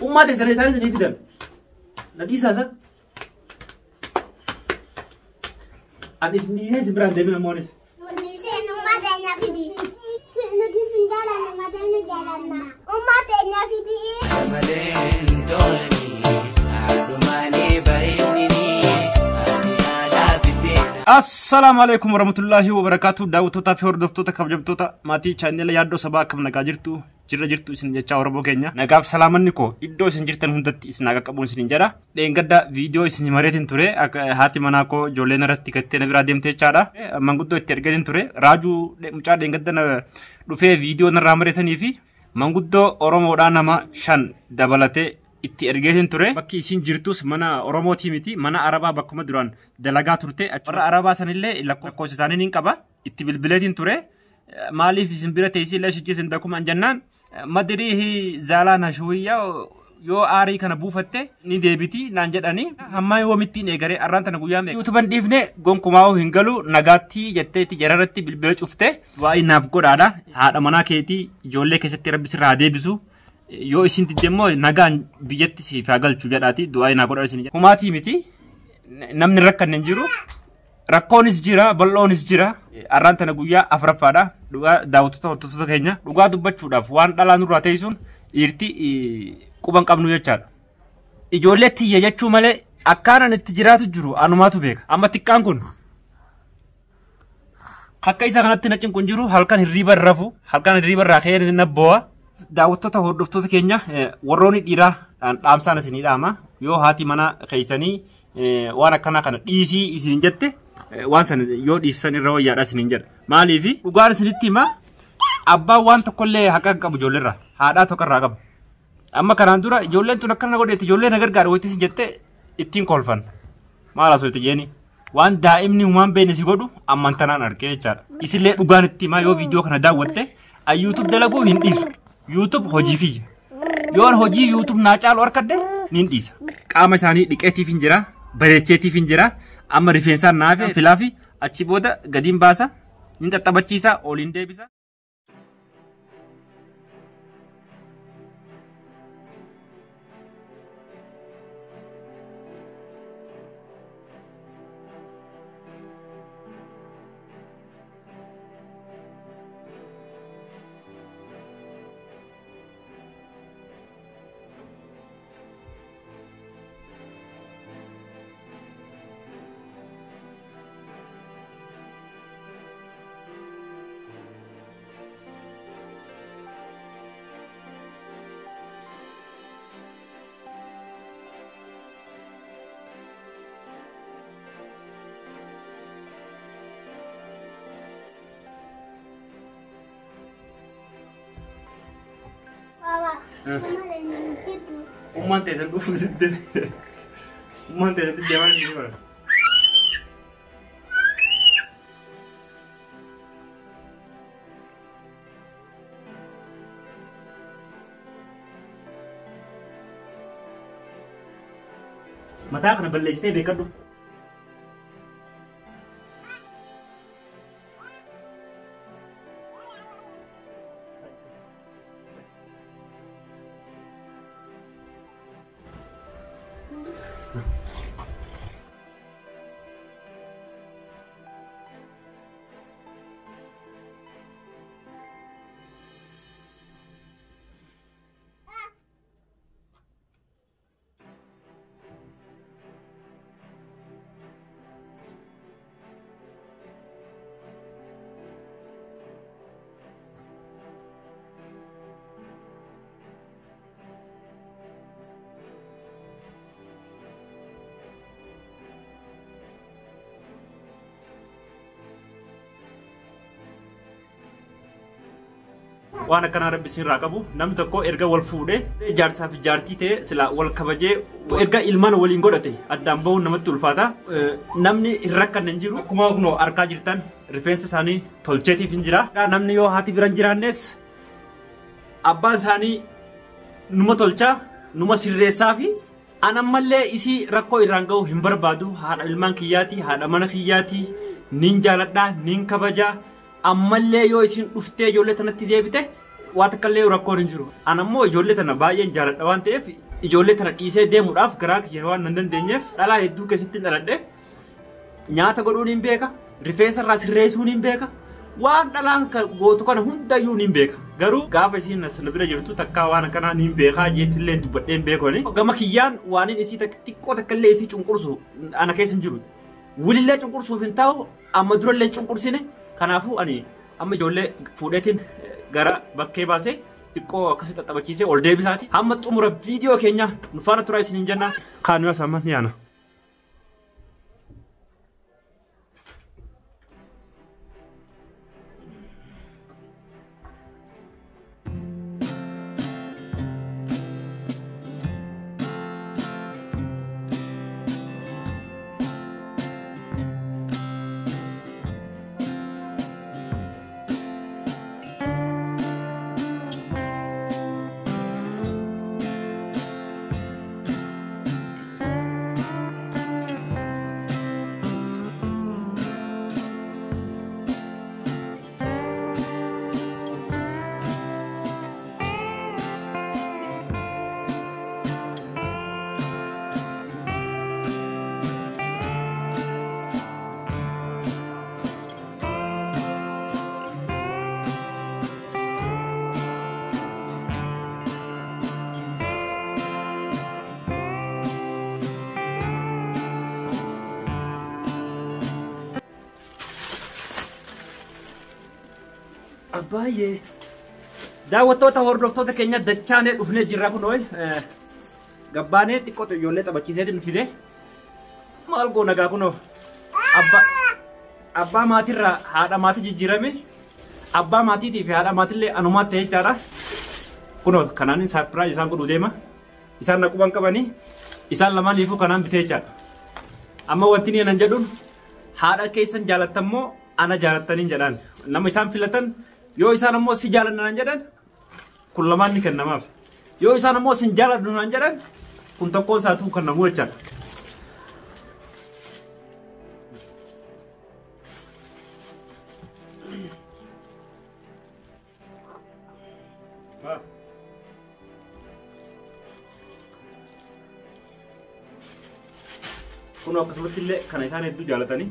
Umat yang sana sini fidan. Nanti sasa. Anis ni seberang demi monis. Assalamualaikum warahmatullahi wabarakatuh. Daawwattoota fi hordoftoota kabajamtoota maatii chaanela yaaddoo sabaa akkam nagaa jirtu jirra jirtu isin jechaa Oromoo keenya. Nagaaf salaamanni koo iddoo isin jirtan hundatti isin nagaa qabuun isin jedha. Dheengadda viidiyoo isin mareetiin ture haati manaa koo ijoolleen irratti gattee na biraa deemtee jechaadha. Manguddoo itti ergatiin ture raajuu mucaa dheengadda dhufee viidiyoo narraa mareessanii fi manguddoo Oromoodhaa nama 5 dabalatee itti ergeetiin ture. Bakki isin jirtus mana Oromootii miti, mana Arabaa bakkuma duraan dalagaa turte. Warra Arabaa sanillee lakkoofsa isaanii ni qaba. Itti bilbileetiin ture. Maaliif isin bira teessii illee shichiisin dakuma jennaan madirii zaalaan hashuyyaa yoo aarii kana buufatte ni deebiti naan jedhani. Hamma yoo mittiin eegaree arraan tana guyyaa meeqa yuutuban dhiifne gonkumaa hin galu nagaatti jetteetti jararratti bilbila cufte waa'ee naaf godhaadha. Haadha manaa keetii ijoollee keessatti rabbi sirraa deebisu. Yoo isin diddeemmoo nagaan biyyatti siif haa galchu jedhaati du'aa naa godhaa isin. Humaatii miti namni rakkanne hin jiru. Rakkoonis jira, bal'oonis jira. Arraan tana guyyaa afuraffaadha. Dhugaa daawwattoota keenya dhugaa dubbachuudhaaf waan dhalaa nurraa teessisuun dhiirti quban qabnu jechaadha. Ijoollee tiyya jechuu malee akkaanan itti jiraatu jiru anumaatu beeka. Amma xiqqaan kun akka isa kanatti na cinqu hin jiru halkan hirriiba rafu halkan hirriiba irraa ka'ee na boo'a. Daawwattoota hordoftoota keenya warroonni dhiiraa dhaamsaan isinii dhaama. Yoo haati mana keessanii waan akkanaa kana dhiisii isin jette waan sana yoo dhiifsan irra wayyaadha isin jedha. Maaliif dhugaan isinitti hima abbaan waan tokkollee haqa qabu ijoolleerraa haadhaa tokkorraa qaba. Amma kanaan dura ijoolleen tun akkana godhetti ijoollee na gargaara wayitti isin jette ittiin kolfan. Maal asootti jeeni waan daa'imni waan beekne si godhu ammantanaan argee jechaadha. Isillee dhugaan itti himaa yoo viidiyoo kana daawwatte YouTube dalaguu hin dhiisu. YouTube hojii kiyya. Yoon hojii YouTube naa caalu harkadde nin dhiisa. Qaama isaanii dhiqeetiif hin jira, bareecheetiif hin jira. Amma rifeensaan naafe filaafi achi booda gadiin baasa, nin xaxabachiisa, oliin deebisa. Umman teessan dhufu sitte umman teessan sitte waan inni bara. Mataa kana balleessitee beekadhu. Waan akkana rabbi isin irraa qabu namni tokko erga wal fuudhee jaarsaa fi jaartii ta'e sila wal kabajee erga ilmaan waliin godhate addaan bahuun namatti ulfaata. Namni hin rakkanne hin jiru. Akkuma kunoo argaa jirtan rifeensa isaanii tolcheetiif hin jira. Namni yoo haati bira hin jiraannes abbaan isaanii numa tolchaa numa sirreessaa fi an ammallee isii rakkoo irraan gahu hin barbaadu. Haadha ilmaan kiyyaati, haadha mana kiyyaati, nin jaaladhaa, nin kabajaa. Ammallee yoo isin dhuftee ijoollee tanatti deebite waa takkallee rakkoon hin jiru. Ana immoo ijoollee tana baay'een jaaladha waan ta'eef ijoollee tana dhiisee deemuudhaaf garaa kiyya waan hin dandeenyeef dhalaa hedduu keessatti dhaladhe nyaata godhuun hin beeka, rifeensa irraa sirreessuun hin beeka, waan dhalaan gootu kana hundayyuu hin beeka. Garuu gaafa isiin as na bira jirtu takkaa waan akkanaa hin beekaa jettillee dubbadhee hin beekoni. Gama kiyyaan waan isii xiqqoo takkallee isii cunqursu ana keessa hin jiru. Wilillee cunqursuuf hin ta'u amma durallee cunqursine kanaafuu ani amma ijoollee fuudheetiin gara bakkee baasee xiqqoo akkasii xaxabachiisee ol deebisaati. Hamma xumura viidiyoo keenya nu faana turaa isiniin jenna. Kaanuu as amma ni yaana. Abbaayee daawwattoota hordoftoota keenya dachaanee dhufnee jirra kun hoy gabbaanee xiqqoo ijoollee taphachiiseetiin fide maal goona gaa kunoo abbaa maatirraa haadha maatii jijjiirame abbaa maatiitii fi haadha maatillee anumaa ta'e jechaadha. Kunoo kanaan sarpiraayis isaan godhuu deema isaan naquban qabanii isaan lamaaniifuu kanaan bitee jechaadha. Amma wanti ni nan jedhuun haadha keessan jaalattammoo ana jaalattaniin jedhaan nama isaan filatan. Yoo isaan ammoo si jaalannan jedhan kun lamaan ni kennamaaf. Yoo isaan ammoo si jaalannan jedhan kun tokkoon isaatu kennamu jechaadha. Kun akkasumatti illee kana isaan hedduu jaalatanii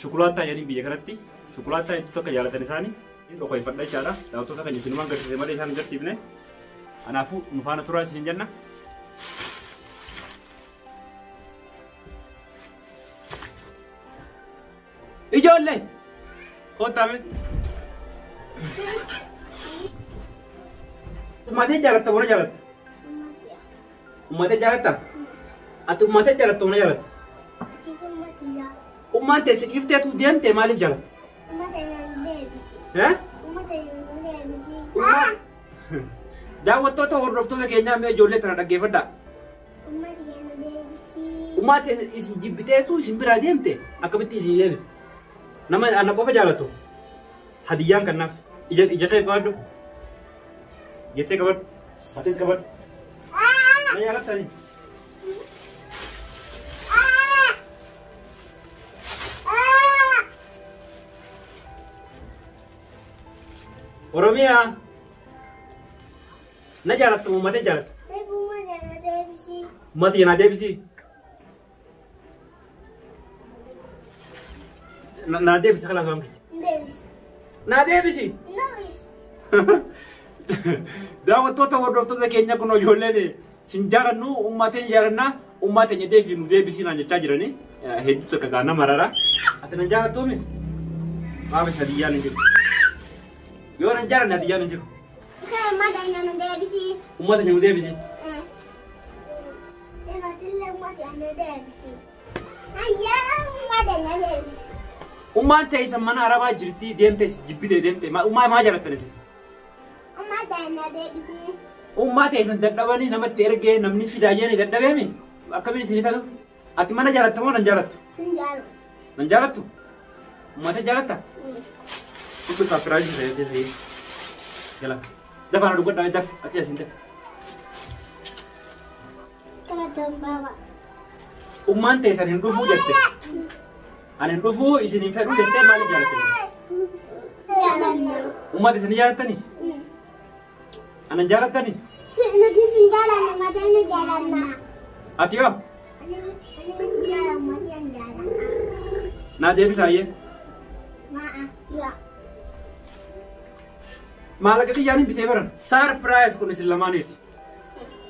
shukulaataa jedhanii biyya kanatti shukulaataa hedduu tokko jaalatan isaanii dhokoo hin fadha jechaadha. Daawwattoota keenya isinumaan agarsiise malee isaan agarsiifne. Kanaafuu nu faana turaa isiniin jenna. Ijoollee koottaame ummatee jaalatta wana jaalatta? Ummatee jaalatta? Ati ummatee jaalatta wana jaalatta? Ummatee si dhiifteetu deemtee maaliif jaalatta? Daawwattoota hordoftoota keenyaa mee ijoollee tana dhaggeeffadhaa. Ummatee isin jibbiteetu isin biraa deemte akkamitti isin deebise? Nama ana qofa jaalatu hadiyyaan kannaaf ija kee qabadhu jettee qabadhu atis qabadhu na jaalattani. Oromiyaa na jaalattu ummatee jaalattu ummatee na deebisi. Na deebisi kala kamu. Na deebisi. Daawwattoota hordoftoota keenya kun ijoolleen sin jaalannu ummateen jaalanna ummateen deebii nu deebisi naan jechaa jirani hedduu takka gaana marara. Ati na jaalattuumi? Maaf hadiyyaan hin jiru. Yoo na jaalanne hadiyyaan hin jiru. Ummateen nu deebisi. Ummateen nu deebisi. Ummaan ta'e isa mana arabaa jirti deemte jibbite deemte ummaa jaalattani isin? Ummaa ta'e na deebisi. Ummaa ta'e isin dadhabanii namatti ergee namni fidaa jedhanii dadhabeemi akkamiin isin ta'u? Ati mana jaalatta moo nan jaalattu? Sin jaalattu. Nan jaalattu? Ummata jaalatta? Kun saafiraajii ta'e ta'e. Jala. Dafa na dubbadhaa daf ati asin daf. Kadhataan baaba. Ummaan ta'e san hin dhufuu jette. Ani dhufu isin hin fedhu jettee maaliif jaalattani? Jaalanna. Ummata isin jaalattani? Anan jaalatani? Nuti sin jaalanna mataa ni jaalanna. Ati yoo? Ani jaalanna mataa ni jaalanna. Naa deebisaayyee? Maa yaa. Maallaqa kiyyaan hin bitee baran. Sarpiraayis kun isin lamaaniiti.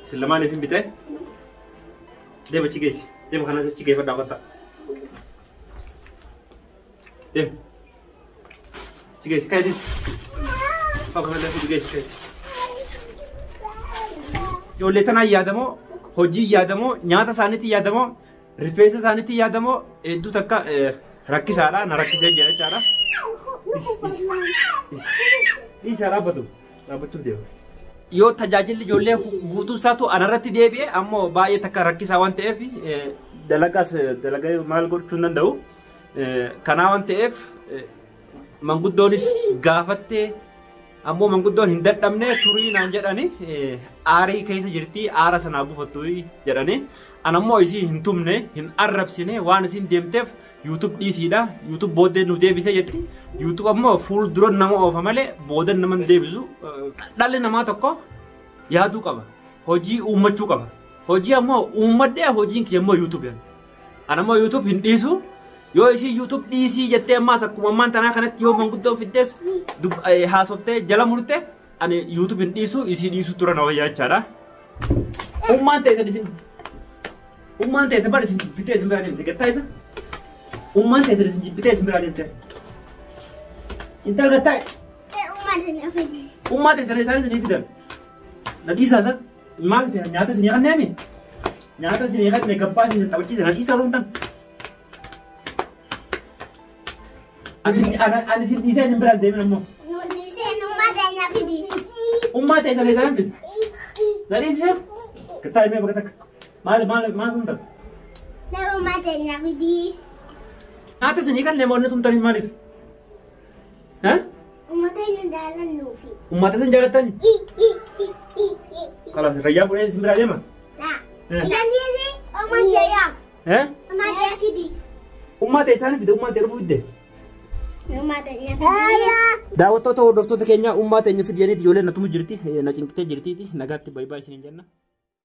Isin lamaaniif hin bitee? Deema achi geessi. Deema kanas achi geeffadhaa qotta. Deema. Achi geessi kayitis. Fakkii malee achi geessi kayitis. Ijoollee tanaan yaadamoo, hojii yaadamoo, nyaata isaaniitti yaadamoo, rifeensa isaaniitti yaadamoo hedduu takka rakkisaadha. Na rakkisee jira jechaadha. Isa dhaabbatu. Dhaabbachuuf deema. Yoo tajaajilli ijoollee guutuu isaatu anarratti deebi'e ammoo baay'ee takka rakkisaa waan ta'eef dalagaa maal gochuu hin danda'u. Kanaa waan ta'eef manguddoonis gaafattee ammoo manguddoon hin dadhabne turii naan jedhani aarii keessa jirti aara sanaa buufattu jedhani. An ammoo isii hin tumne hin arrabsine waan isin deemteef YouTube dhiisiidha. YouTube booddee nu deebisee jetti. YouTube ammoo fuuldura nama oofa malee booddee nama hin deebisu. Dhalli namaa tokko yaaduu qaba. Hojii uummachuu qaba. Hojii ammoo uummadhee hojiin kiyya ammoo YouTube jedha. An ammoo YouTube hin dhiisu. Yoo isii YouTube dhiisii jettee ammaas akkuma ammaan tanaa kanatti yoo manguddoo fiddees haasoftee jala murte ani YouTube hin dhiisu isii dhiisu tura na wayyaa jechaadha. Ummaan ta'e isin ummaan ta'e isin bari isin jibbitee isin biraa deemte gattaa isa. Ummaan ta'e isin jibbitee isin biraa deemte. Intal gattaa. Ummaan ta'e fidi. Ummaan ta'e isaan isin fidan. Na dhiisaa isa. Maal nyaata isin kanneen mi? Nyaata isin kanneen gabbaa isin taphachiisa na dhiisaa roomtan. Ani isin dhiisee isin biraan deemin ammoo. Nuti ummaa ta'e fidi. Ummaa ta'e isaan fidi. Na dhiisee. Gattaa himee bakka takka. Maal tumtan? Ummaa ta'e fidi. Nyaata isin kanneen moonni tumtanii maaliif? Ummata hin jaalannuufi. Ummata isin jaalatani? Kalas rayyaa fuudhee isin biraa deema? Yandiisi ummata yaa. Ummata fidi. Ummata isaan fide ummata rufuu fidde. Ummata fidi. Daawwattoota hordoftoota keenyaa ummata eenyu fidiyaniiti ijoolleen natumu jirti na cinqitee jirtiiti nagaatti baay'ee isiniin jenna.